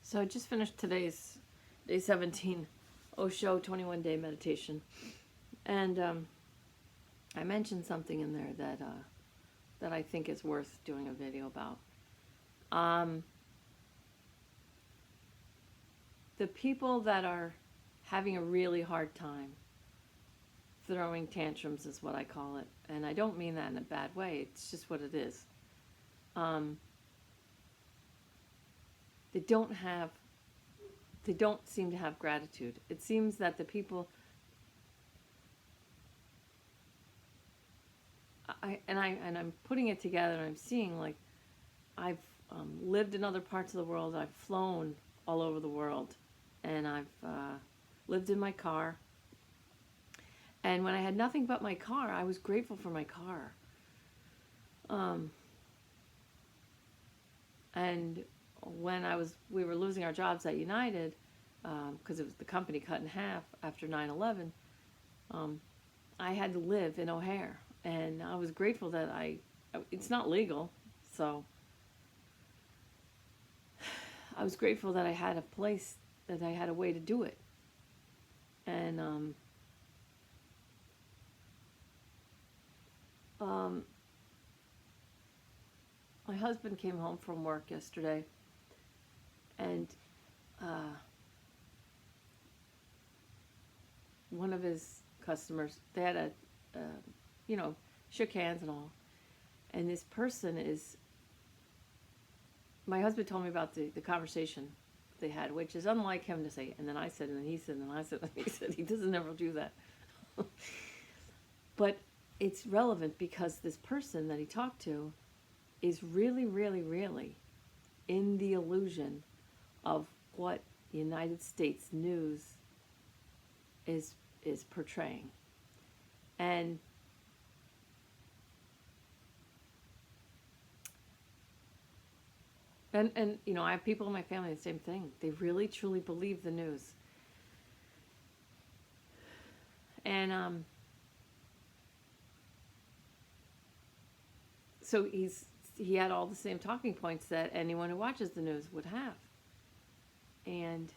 So I just finished today's day 17 Osho 21-day meditation, and I mentioned something in there that I think is worth doing a video about. The people that are having a really hard time throwing tantrums is what I call it, and I don't mean that in a bad way. It's just what it is. They don't seem to have gratitude. It seems that the people, I'm putting it together, and I'm seeing, like, I've lived in other parts of the world. I've flown all over the world, and I've lived in my car. And when I had nothing but my car, I was grateful for my car. And when we were losing our jobs at United, because it was the company cut in half after 9/11, I had to live in O'Hare, and I was grateful that it's not legal, so I was grateful that I had a place, that I had a way to do it. And my husband came home from work yesterday, and one of his customers, they had shook hands and all, and this person my husband told me about the conversation they had, which is unlike him to say, and then I said, and then he said, and then I said, and he said. He doesn't ever do that. But it's relevant because this person that he talked to is really, really, really in the illusion of what the United States news is portraying. And I have people in my family, the same thing. They really truly believe the news. And so he had all the same talking points that anyone who watches the news would have. And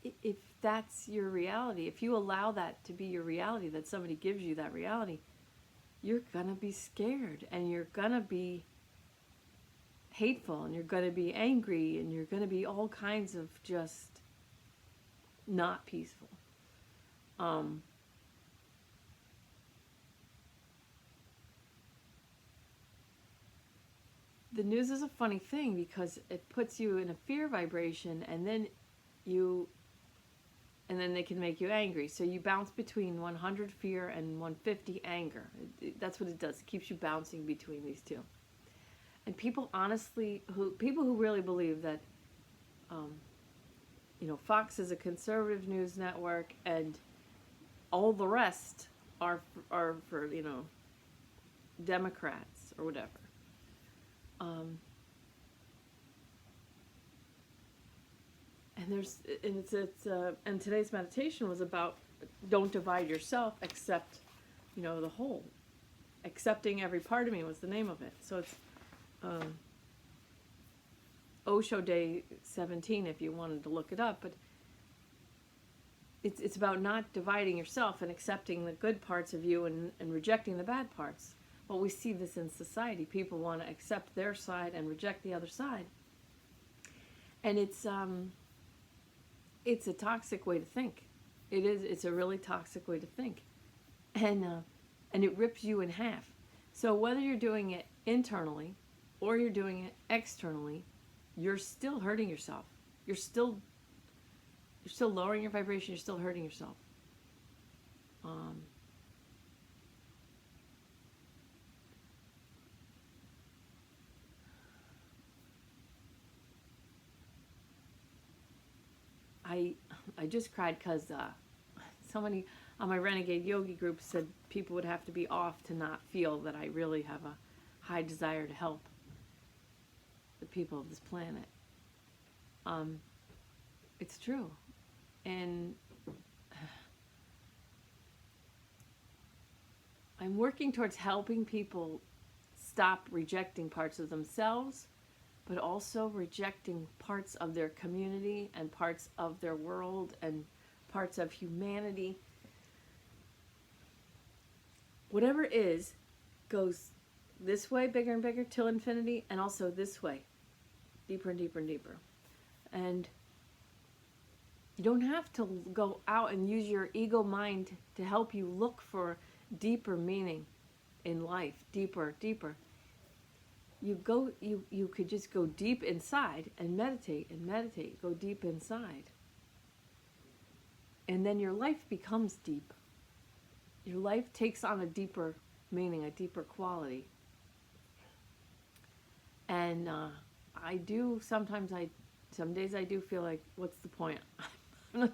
if that's your reality, if you allow that to be your reality, that somebody gives you that reality, you're gonna be scared, and you're gonna be hateful, and you're gonna be angry, and you're gonna be all kinds of just not peaceful. The news is a funny thing because it puts you in a fear vibration, and then they can make you angry. So you bounce between 100 fear and 150 anger. That's what it does. It keeps you bouncing between these two. And people who really believe that, Fox is a conservative news network and all the rest are for Democrats or whatever. And today's meditation was about don't divide yourself, accept, the whole. Accepting every part of me was the name of it. So it's Osho Day 17 if you wanted to look it up, but it's about not dividing yourself and accepting the good parts of you and rejecting the bad parts. Well, we see this in society. People want to accept their side and reject the other side. And it's a toxic way to think. It's a really toxic way to think. And it rips you in half. So whether you're doing it internally or you're doing it externally, you're still hurting yourself. You're still lowering your vibration. You're still hurting yourself. I just cried because somebody on my Renegade Yogi group said people would have to be off to not feel that I really have a high desire to help the people of this planet. It's true. And I'm working towards helping people stop rejecting parts of themselves but also rejecting parts of their community and parts of their world and parts of humanity. Whatever is goes this way, bigger and bigger, till infinity, and also this way, deeper and deeper and deeper. And you don't have to go out and use your ego mind to help you look for deeper meaning in life, deeper, deeper. You could just go deep inside and meditate, go deep inside. And then your life becomes deep. Your life takes on a deeper meaning, a deeper quality. And some days I do feel like, what's the point? No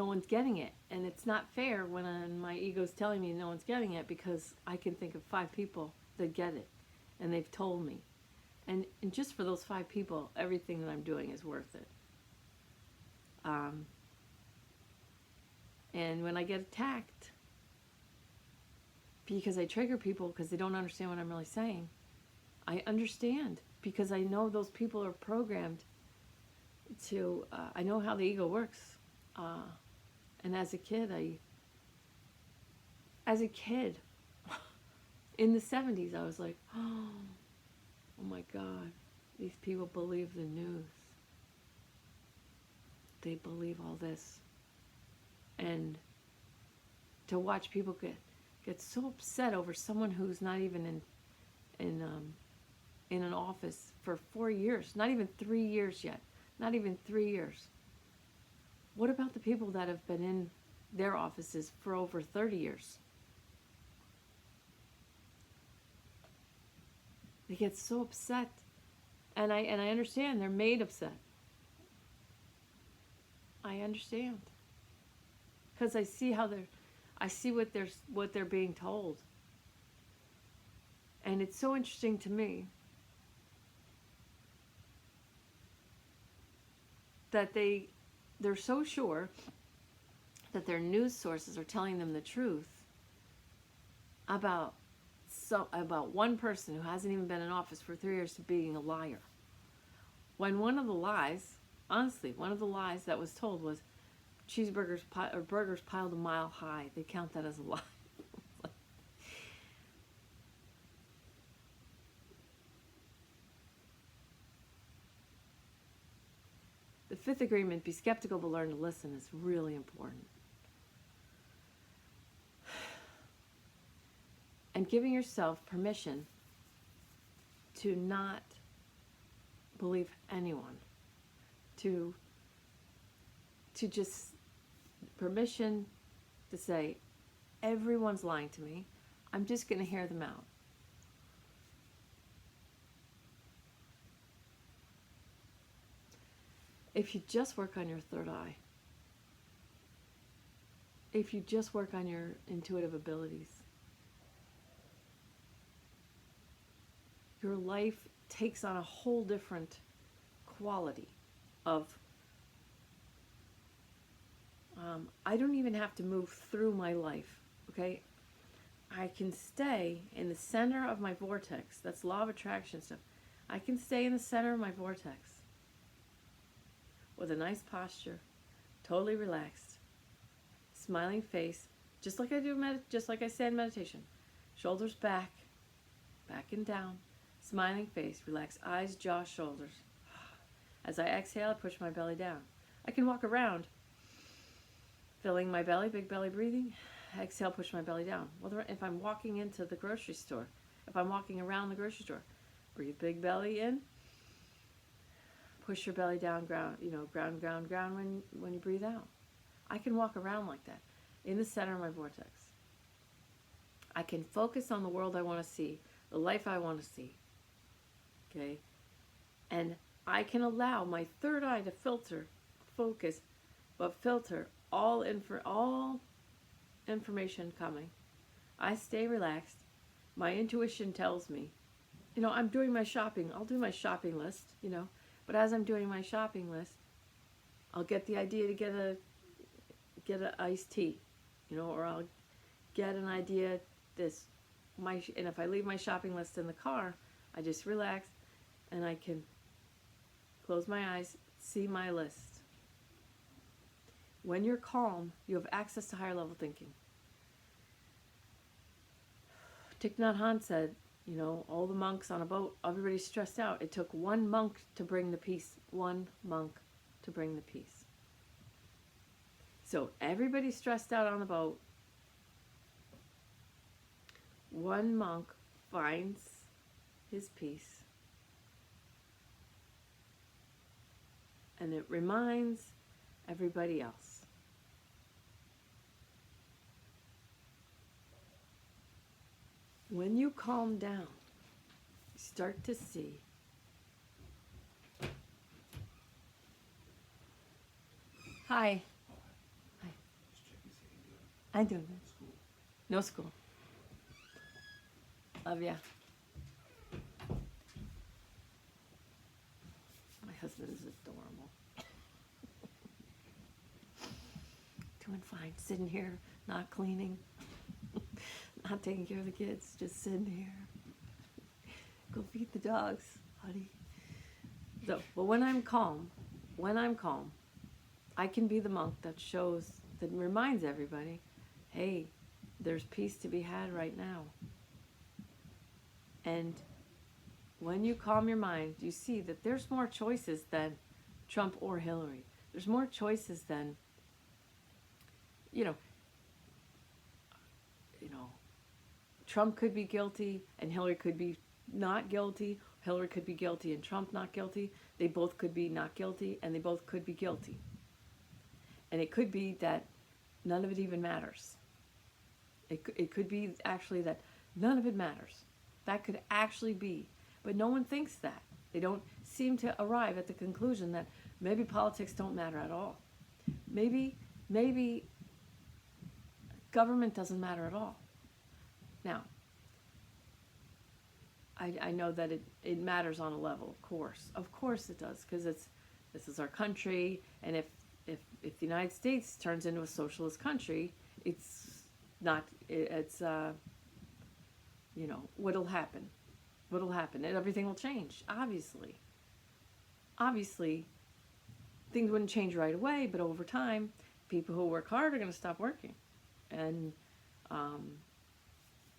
one's getting it. And it's not fair when my ego's telling me no one's getting it, because I can think of 5 people that get it. And they've told me. And just for those 5 people, everything that I'm doing is worth it. And when I get attacked, because I trigger people because they don't understand what I'm really saying, I understand, because I know those people are programmed to, I know how the ego works. And as a kid, in the 70s, I was like, oh my God, these people believe the news. They believe all this. And to watch people get so upset over someone who's not even in an office for 4 years, not even 3 years yet, not even 3 years. What about the people that have been in their offices for over 30 years? They get so upset, and I understand they're made upset. I understand, because I see what they're being told, and it's so interesting to me that they're so sure that their news sources are telling them the truth about one person who hasn't even been in office for 3 years being a liar. When one of the lies that was told was burgers piled a mile high. They count that as a lie. The 5th agreement, be skeptical but learn to listen, is really important. And giving yourself permission to not believe anyone. To just permission to say, everyone's lying to me. I'm just going to hear them out. If you just work on your third eye, if you just work on your intuitive abilities, your life takes on a whole different quality of, I don't even have to move through my life, okay? I can stay in the center of my vortex. That's law of attraction stuff. I can stay in the center of my vortex with a nice posture, totally relaxed, smiling face, just like I do, just like I say in meditation. Shoulders back, back and down, smiling face, relaxed eyes, jaw, shoulders. As I exhale, I push my belly down. I can walk around, filling my belly, big belly breathing. Exhale, push my belly down. Well, if I'm walking into the grocery store, if I'm walking around the grocery store, breathe big belly in. Push your belly down, ground when you breathe out. I can walk around like that, in the center of my vortex. I can focus on the world I want to see, the life I want to see, okay? And I can allow my third eye to focus all information coming. I stay relaxed. My intuition tells me, I'm doing my shopping. I'll do my shopping list, But as I'm doing my shopping list, I'll get the idea to get a iced tea, or I'll get an idea and if I leave my shopping list in the car, I just relax. and I can close my eyes, see my list. When you're calm, you have access to higher level thinking. Thich Nhat Hanh said, you know, all the monks on a boat, everybody's stressed out. It took one monk to bring the peace. One monk to bring the peace. So everybody's stressed out on the boat. One monk finds his peace. And it reminds everybody else. When you calm down, you start to see Hi. Hi. I'm doing good. No school. Love ya. My husband is adorable. Doing fine. Sitting here, not cleaning, not taking care of the kids, just sitting here. Go feed the dogs, buddy. So, but when I'm calm, I can be the monk that reminds everybody, hey, there's peace to be had right now. And when you calm your mind, you see that there's more choices than Trump or Hillary. There's more choices than, you know, Trump could be guilty and Hillary could be not guilty. Hillary could be guilty and Trump not guilty. They both could be not guilty and they both could be guilty. And it could be that none of it even matters. It could be actually that none of it matters. That could actually be. But no one thinks that. They don't seem to arrive at the conclusion that maybe politics don't matter at all. Maybe government doesn't matter at all. Now, I know that it matters on a level, of course. Of course it does, because this is our country, and if the United States turns into a socialist country, what'll happen? What'll happen? And everything will change, obviously. Obviously, things wouldn't change right away, but over time, people who work hard are going to stop working. And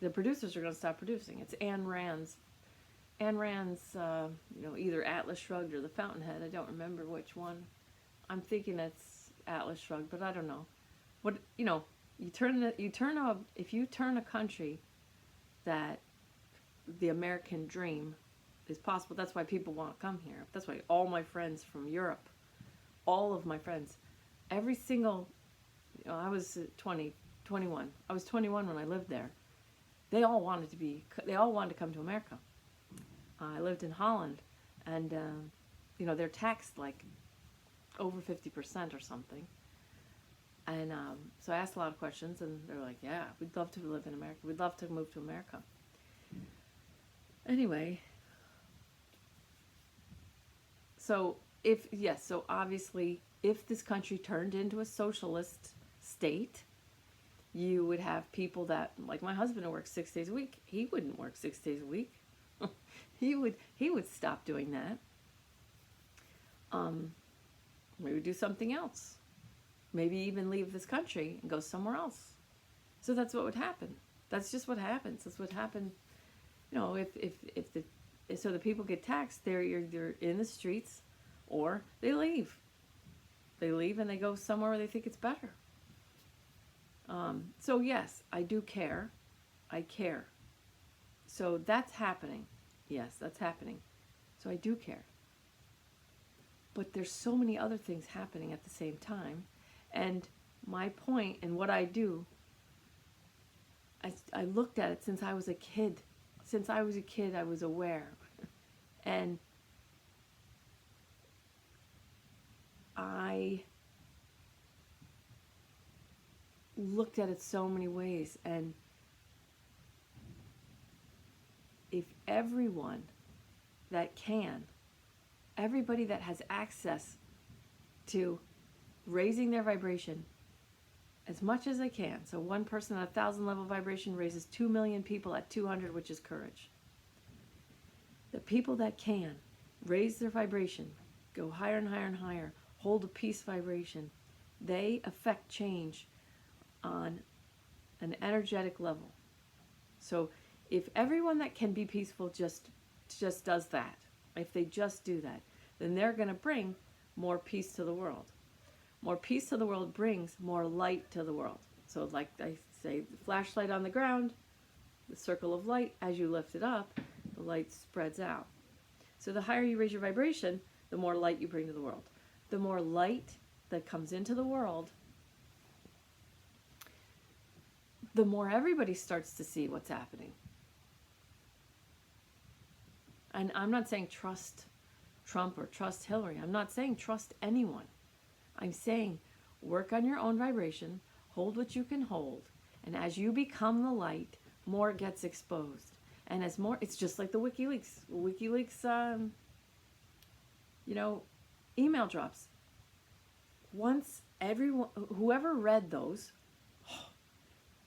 the producers are going to stop producing. It's Ayn Rand's, either Atlas Shrugged or The Fountainhead. I don't remember which one. I'm thinking it's Atlas Shrugged, but I don't know. If you turn a country that the American dream is possible, that's why people want to come here. That's why all my friends from Europe, all of my friends, every single, I was 21. I was 21 when I lived there. They all wanted to come to America. I lived in Holland, and they're taxed like over 50% or something. And so I asked a lot of questions, and they're like, yeah, we'd love to live in America. We'd love to move to America. Anyway, so obviously, if this country turned into a socialist state, you would have people that, like my husband, who works 6 days a week. He wouldn't work 6 days a week. He would stop doing that. Maybe do something else. Maybe even leave this country and go somewhere else. So that's what would happen. That's just what happens. That's what happened. If the people get taxed, they're either in the streets or they leave. They leave and they go somewhere where they think it's better. So yes, I do care. I care. So that's happening. Yes, that's happening. So I do care. But there's so many other things happening at the same time. And my point and what I do, I looked at it since I was a kid. Since I was a kid, I was aware. And I looked at it so many ways. And if everyone that can, everybody that has access to raising their vibration as much as they can, so one person at 1,000 level vibration raises 2 million people at 200, which is courage. The people that can, raise their vibration, go higher and higher and higher, hold a peace vibration, they affect change on an energetic level. So if everyone that can be peaceful just does that, if they just do that, then they're going to bring more peace to the world. More peace to the world brings more light to the world. So like I say, the flashlight on the ground, the circle of light, as you lift it up, the light spreads out. So the higher you raise your vibration, the more light you bring to the world. The more light that comes into the world, the more everybody starts to see what's happening. And I'm not saying trust Trump or trust Hillary. I'm not saying trust anyone. I'm saying work on your own vibration, hold what you can hold, and as you become the light, more gets exposed. And as more, it's just like the WikiLeaks. Email drops. Once everyone, whoever read those,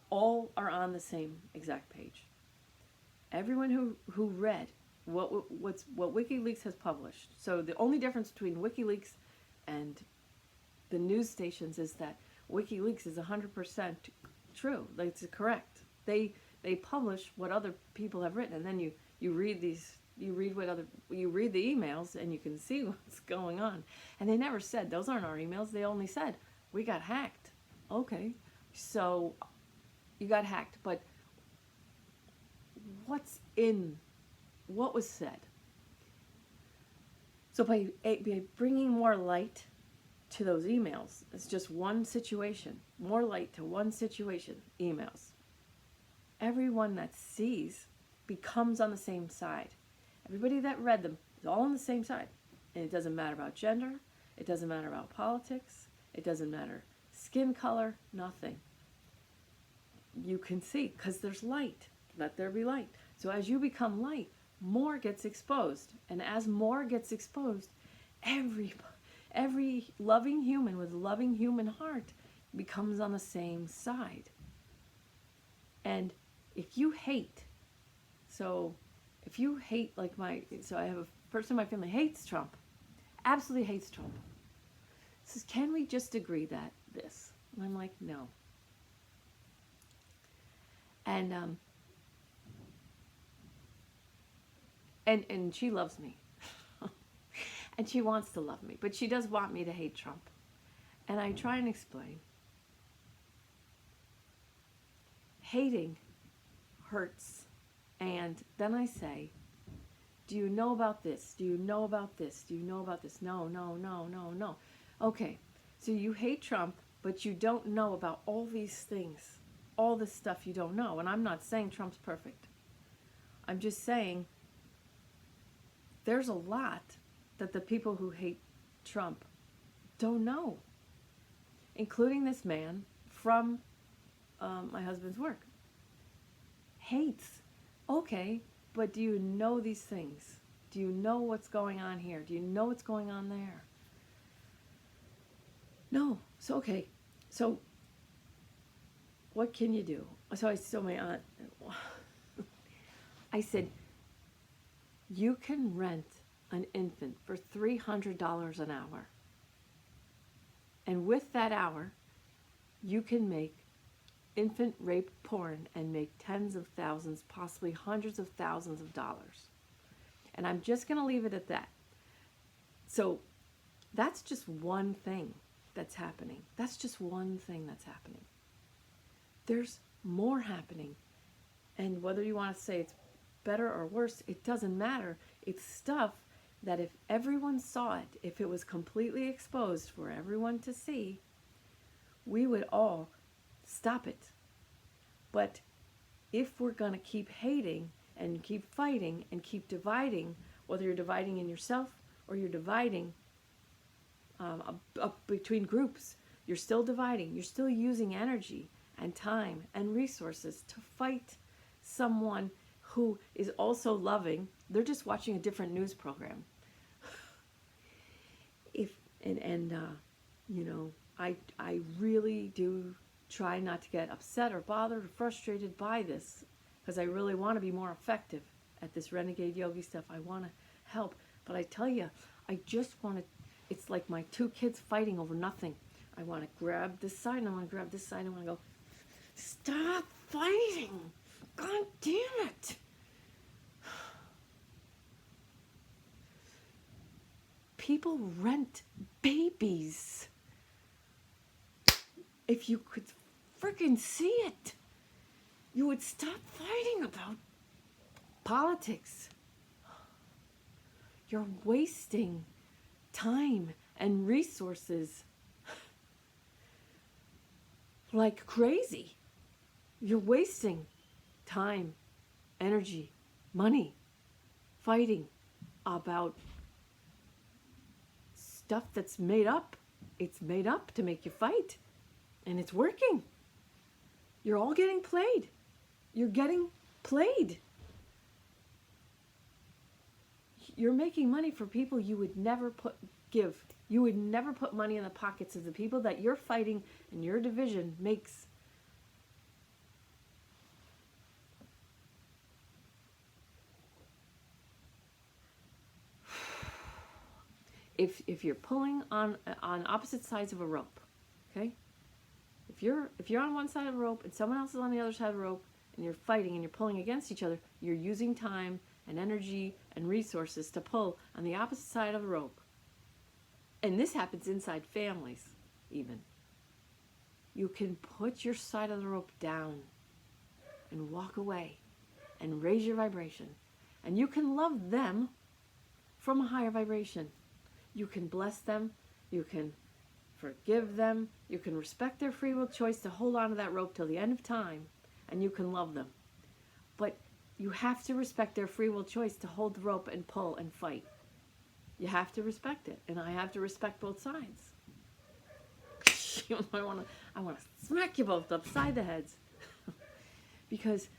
all are on the same exact page. Everyone who read what WikiLeaks has published. So the only difference between WikiLeaks and the news stations is that WikiLeaks is 100% true. It's correct. They publish what other people have written, and then you read the emails, and you can see what's going on. And they never said those aren't our emails. They only said we got hacked. Okay, so you got hacked, but what was said? So by bringing more light to those emails, it's just one situation, more light to one situation, emails. Everyone that sees becomes on the same side. Everybody that read them is all on the same side. And it doesn't matter about gender, it doesn't matter about politics, it doesn't matter skin color, nothing. You can see, because there's light. Let there be light. So as you become light, more gets exposed. And as more gets exposed, every loving human with a loving human heart becomes on the same side. And if you hate, I have a person in my family hates Trump, absolutely hates Trump. Says, can we just agree that this? And I'm like, no. And she loves me. And she wants to love me, but she does want me to hate Trump. And I try and explain. Hating hurts. And then I say, do you know about this? Do you know about this? Do you know about this? No. Okay, so you hate Trump, but you don't know about all these things, all this stuff you don't know. And I'm not saying Trump's perfect. I'm just saying there's a lot that the people who hate Trump don't know, including this man from my husband's work. Hates. Okay, but do you know these things? Do you know what's going on here? Do you know what's going on there? No. So, okay. So, what can you do? So I told my aunt, I said, you can rent an infant for $300 an hour. And with that hour, you can make infant rape porn and make tens of thousands, possibly hundreds of thousands of dollars. And I'm just going to leave it at that. So that's just one thing that's happening. That's just one thing that's happening. There's more happening. And whether you want to say it's better or worse, it doesn't matter. It's stuff that if everyone saw it, if it was completely exposed for everyone to see, we would all stop it. But if we're going to keep hating and keep fighting and keep dividing, whether you're dividing in yourself or you're dividing up between groups, you're still dividing. You're still using energy and time and resources to fight someone who is also loving. They're just watching a different news program. I really do try not to get upset or bothered or frustrated by this, because I really want to be more effective at this Renegade Yogi stuff. I want to help. But I tell you, I just want to, it's like my two kids fighting over nothing. I want to grab this side and I want to grab this side and I want to go, stop fighting. God damn it. People rent babies. If you could freaking see it, you would stop fighting about politics. You're wasting time and resources like crazy. You're wasting time, energy, money, fighting about stuff that's made up. It's made up to make you fight. And it's working. You're all getting played. You're getting played. You're making money for people you would never give. You would never put money in the pockets of the people that you're fighting, and your division makes. If you're pulling on opposite sides of a rope, okay? If you're on one side of the rope and someone else is on the other side of the rope and you're fighting and you're pulling against each other, you're using time and energy and resources to pull on the opposite side of the rope. And this happens inside families even. You can put your side of the rope down and walk away and raise your vibration. And you can love them from a higher vibration. You can bless them. You can forgive them. You can respect their free will choice to hold on to that rope till the end of time. And you can love them. But you have to respect their free will choice to hold the rope and pull and fight. You have to respect it. And I have to respect both sides. I want to smack you both upside the heads. Because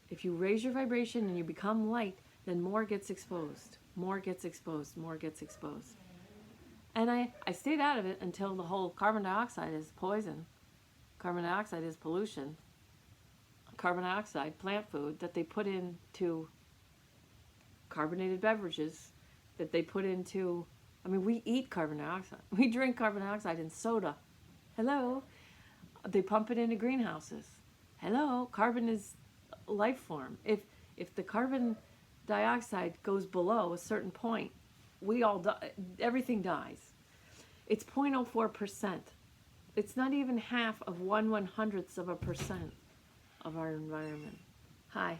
if you raise your vibration and you become light, then more gets exposed. More gets exposed. More gets exposed. And I stayed out of it until the whole carbon dioxide is poison. Carbon dioxide is pollution. Carbon dioxide, plant food, that they put into carbonated beverages, that they put into, I mean, we eat carbon dioxide. We drink carbon dioxide in soda. Hello. They pump it into greenhouses. Hello. Carbon is life form. If the carbon dioxide goes below a certain point, we all die. Everything dies. It's 0.04%. It's not even half of 1/100th of a percent of our environment. Hi.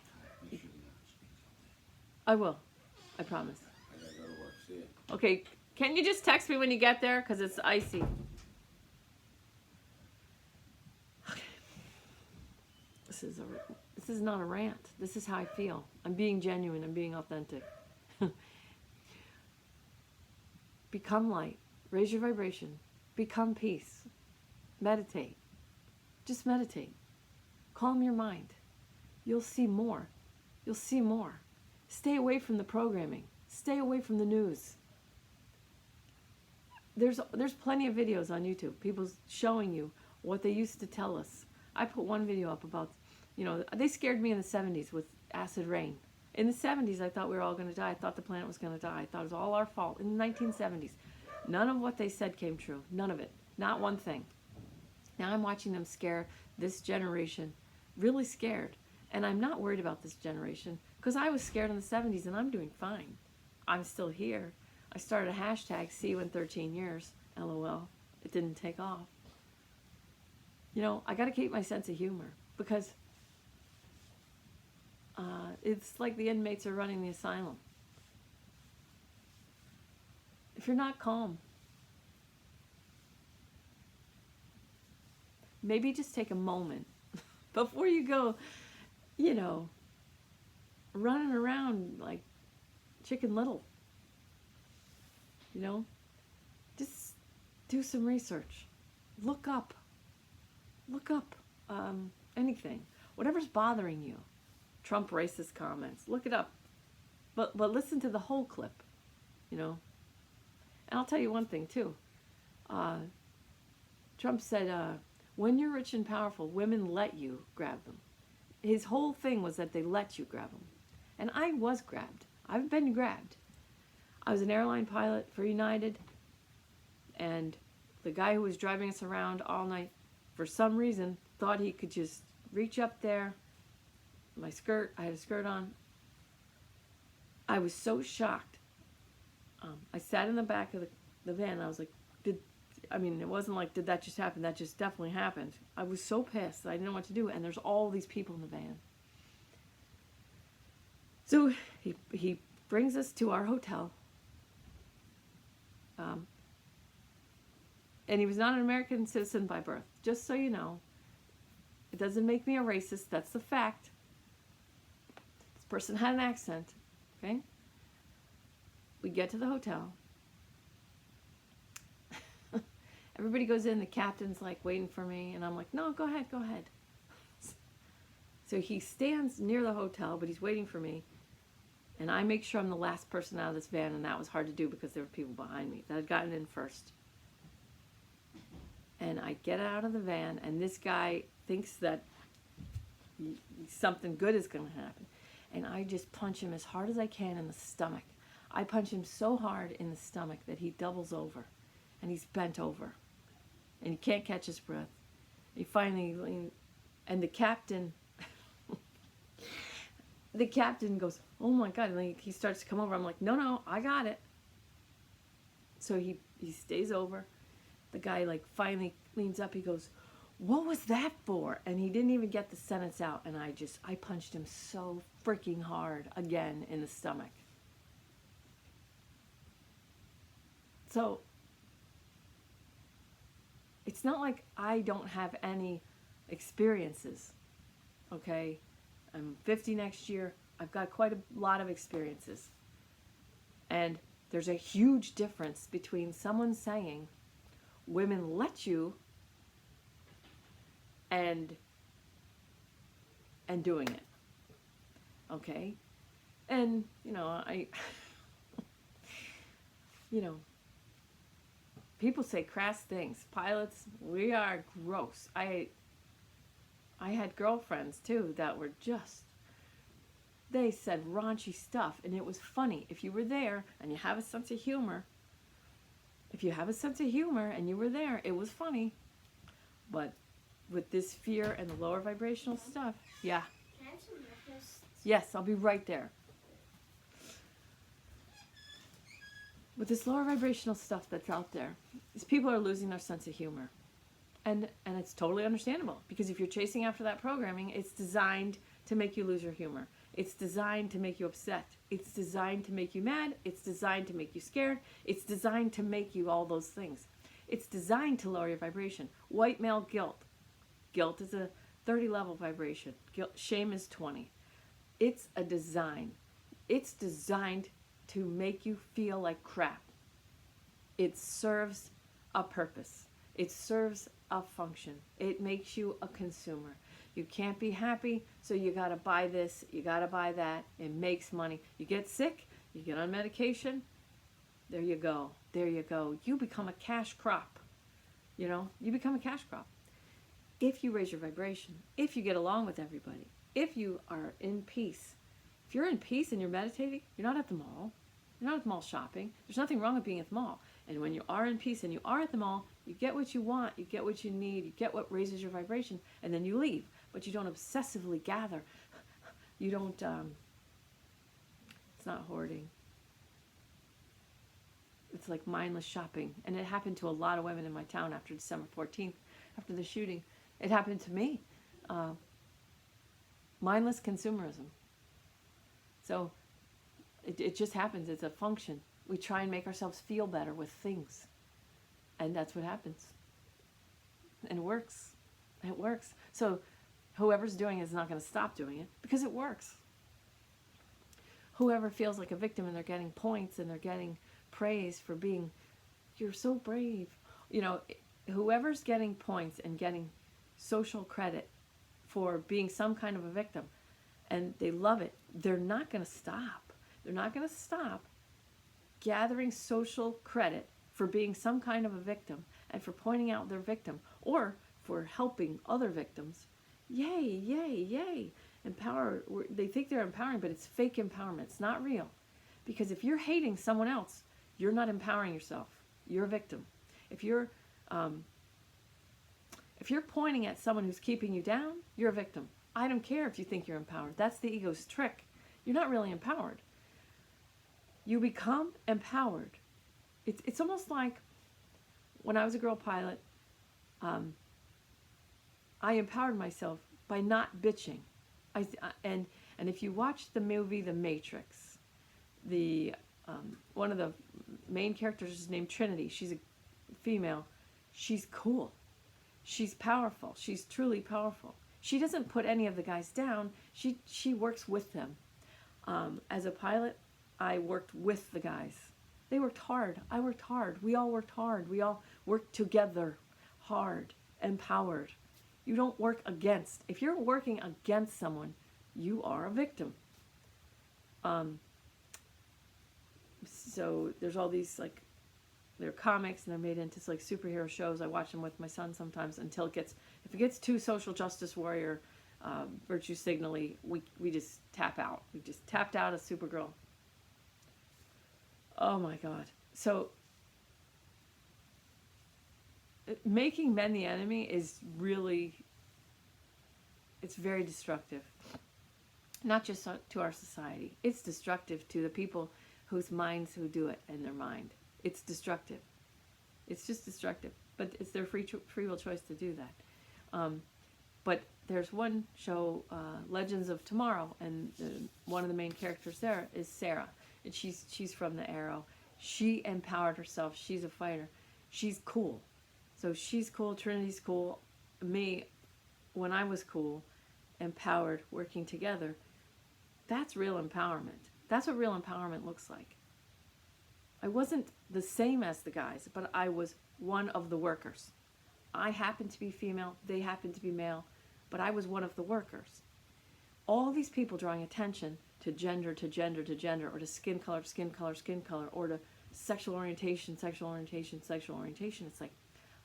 I will. I promise. I gotta go to work. See ya. Okay. Can you just text me when you get there? Because it's icy. Okay. This is not a rant. This is how I feel. I'm being genuine. I'm being authentic. Become light. Raise your vibration. Become peace. Meditate. Just meditate. Calm your mind. You'll see more. You'll see more. Stay away from the programming. Stay away from the news. There's plenty of videos on YouTube. People showing you what they used to tell us. I put one video up about, they scared me in the 70s with acid rain. In the 70s, I thought we were all going to die. I thought the planet was going to die. I thought it was all our fault. In the 1970s, none of what they said came true. None of it. Not one thing. Now I'm watching them scare this generation, really scared. And I'm not worried about this generation because I was scared in the 70s and I'm doing fine. I'm still here. I started a hashtag, see you in 13 years, LOL. It didn't take off. I got to keep my sense of humor because it's like the inmates are running the asylum. If you're not calm, maybe just take a moment before you go, running around like Chicken Little. Just do some research. Look up anything. Whatever's bothering you. Trump racist comments. Look it up. But listen to the whole clip, And I'll tell you one thing, too. Trump said, when you're rich and powerful, women let you grab them. His whole thing was that they let you grab them. And I was grabbed. I've been grabbed. I was an airline pilot for United, and the guy who was driving us around all night, for some reason, thought he could just reach up there. My skirt, I had a skirt on. I was so shocked. I sat in the back of the van, and I was like, it wasn't like, did that just happen? That just definitely happened. I was so pissed that I didn't know what to do, and there's all these people in the van. So he brings us to our hotel. And he was not an American citizen by birth, just so you know. It doesn't make me a racist, that's the fact. This person had an accent, okay? We get to the hotel. Everybody goes in, the captain's like waiting for me, and I'm like, no, go ahead. So he stands near the hotel, but he's waiting for me. And I make sure I'm the last person out of this van, and that was hard to do because there were people behind me that had gotten in first. And I get out of the van, and this guy thinks that something good is going to happen. And I just punch him as hard as I can in the stomach. I punch him so hard in the stomach that he doubles over, and he's bent over. And he can't catch his breath. He finally, and the captain goes, oh my God, and he starts to come over. I'm like, no, I got it. So he stays over. The guy finally leans up. He goes, what was that for? And he didn't even get the sentence out. And I punched him so freaking hard again in the stomach. So it's not like I don't have any experiences, okay? I'm 50 next year. I've got quite a lot of experiences. And there's a huge difference between someone saying, women let you, and doing it, okay? And, people say crass things. Pilots, we are gross. I had girlfriends, too, that were they said raunchy stuff, and it was funny. If you were there and you have a sense of humor, and you were there, it was funny. But with this fear and the lower vibrational stuff, yeah. Can I have some breakfast? Yes, I'll be right there. With this lower vibrational stuff that's out there, these people are losing their sense of humor. And it's totally understandable, because if you're chasing after that programming, it's designed to make you lose your humor. It's designed to make you upset. It's designed to make you mad. It's designed to make you scared. It's designed to make you all those things. It's designed to lower your vibration. White male guilt. Guilt is a 30 level vibration. Shame is 20. It's a design. It's designed to make you feel like crap. It serves a purpose. It serves a function. It makes you a consumer. You can't be happy, so you gotta buy this, you gotta buy that. It makes money. You get sick, you get on medication, there you go. You become a cash crop. You become a cash crop. If you raise your vibration, if you get along with everybody, if you are in peace. If you're in peace and you're meditating, you're not at the mall. You're not at the mall shopping. There's nothing wrong with being at the mall. And when you are in peace and you are at the mall, you get what you want, you get what you need, you get what raises your vibration, and then you leave. But you don't obsessively gather. You don't, it's not hoarding. It's like mindless shopping. And it happened to a lot of women in my town after December 14th, after the shooting. It happened to me. Mindless consumerism. So it just happens. It's a function. We try and make ourselves feel better with things. And that's what happens. And it works. It works. So whoever's doing it is not going to stop doing it because it works. Whoever feels like a victim and they're getting points and they're getting praise for being, you're so brave. Whoever's getting points and getting social credit for being some kind of a victim and they love it, they're not going to stop. They're not going to stop gathering social credit for being some kind of a victim and for pointing out their victim or for helping other victims. Yay, yay, yay. They think they're empowering, but it's fake empowerment. It's not real. Because if you're hating someone else, you're not empowering yourself. You're a victim. If you're pointing at someone who's keeping you down, you're a victim. I don't care if you think you're empowered. That's the ego's trick. You're not really empowered. You become empowered. It's almost like when I was a girl pilot, I empowered myself by not bitching. And if you watch the movie The Matrix, one of the main characters is named Trinity. She's a female. She's cool. She's powerful. She's truly powerful. She doesn't put any of the guys down. She works with them. As a pilot, I worked with the guys. They worked hard. I worked hard. We all worked hard. We all worked together, hard, empowered. You don't work against. If you're working against someone, you are a victim. So there's all these, like, they're comics and they're made into like superhero shows. I watch them with my son sometimes until if it gets too social justice warrior, virtue signally, we just tap out. We just tapped out as Supergirl. Oh my God. So making men the enemy is really, it's very destructive. Not just to our society. It's destructive to the people whose minds who do it in their mind. It's destructive. It's just destructive. But it's their free will choice to do that. But there's one show, Legends of Tomorrow, and one of the main characters there is Sarah. And she's from the Arrow. She empowered herself. She's a fighter. She's cool. So she's cool. Trinity's cool. Me, when I was cool, empowered, working together, that's real empowerment. That's what real empowerment looks like. I wasn't the same as the guys, but I was one of the workers. I happened to be female, they happened to be male, but I was one of the workers. All these people drawing attention to gender, or to skin color, or to sexual orientation. It's like,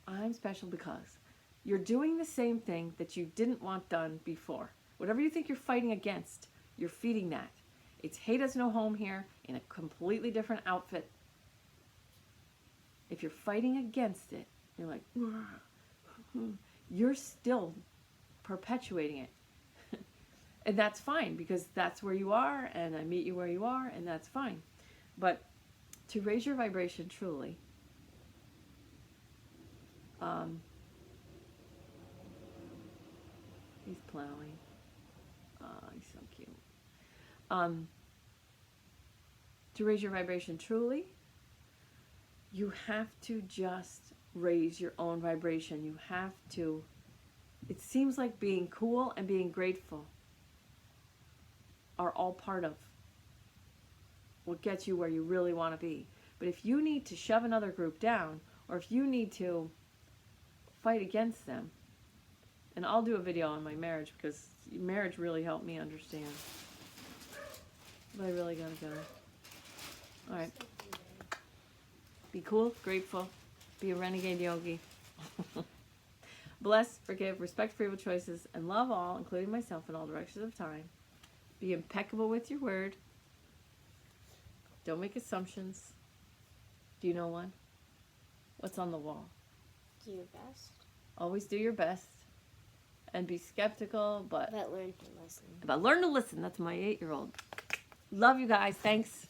I'm special because you're doing the same thing that you didn't want done before. Whatever you think you're fighting against, you're feeding that. It's hate has no home here in a completely different outfit. If you're fighting against it, you're like, you're still perpetuating it. And that's fine, because that's where you are, and I meet you where you are, and that's fine. But to raise your vibration truly, he's plowing. He's so cute. To raise your vibration truly, you have to just raise your own vibration. You have to, it seems like being cool and being grateful are all part of what gets you where you really want to be. But if you need to shove another group down, or if you need to fight against them, and I'll do a video on my marriage, because marriage really helped me understand. But I really gotta go. Alright. Be cool, grateful, be a renegade yogi. Bless, forgive, respect free will choices, and love all, including myself, in all directions of time. Be impeccable with your word. Don't make assumptions. Do you know one? What's on the wall? Do your best. Always do your best. And be skeptical, but learn to listen. But learn to listen. That's my 8-year-old. Love you guys. Thanks.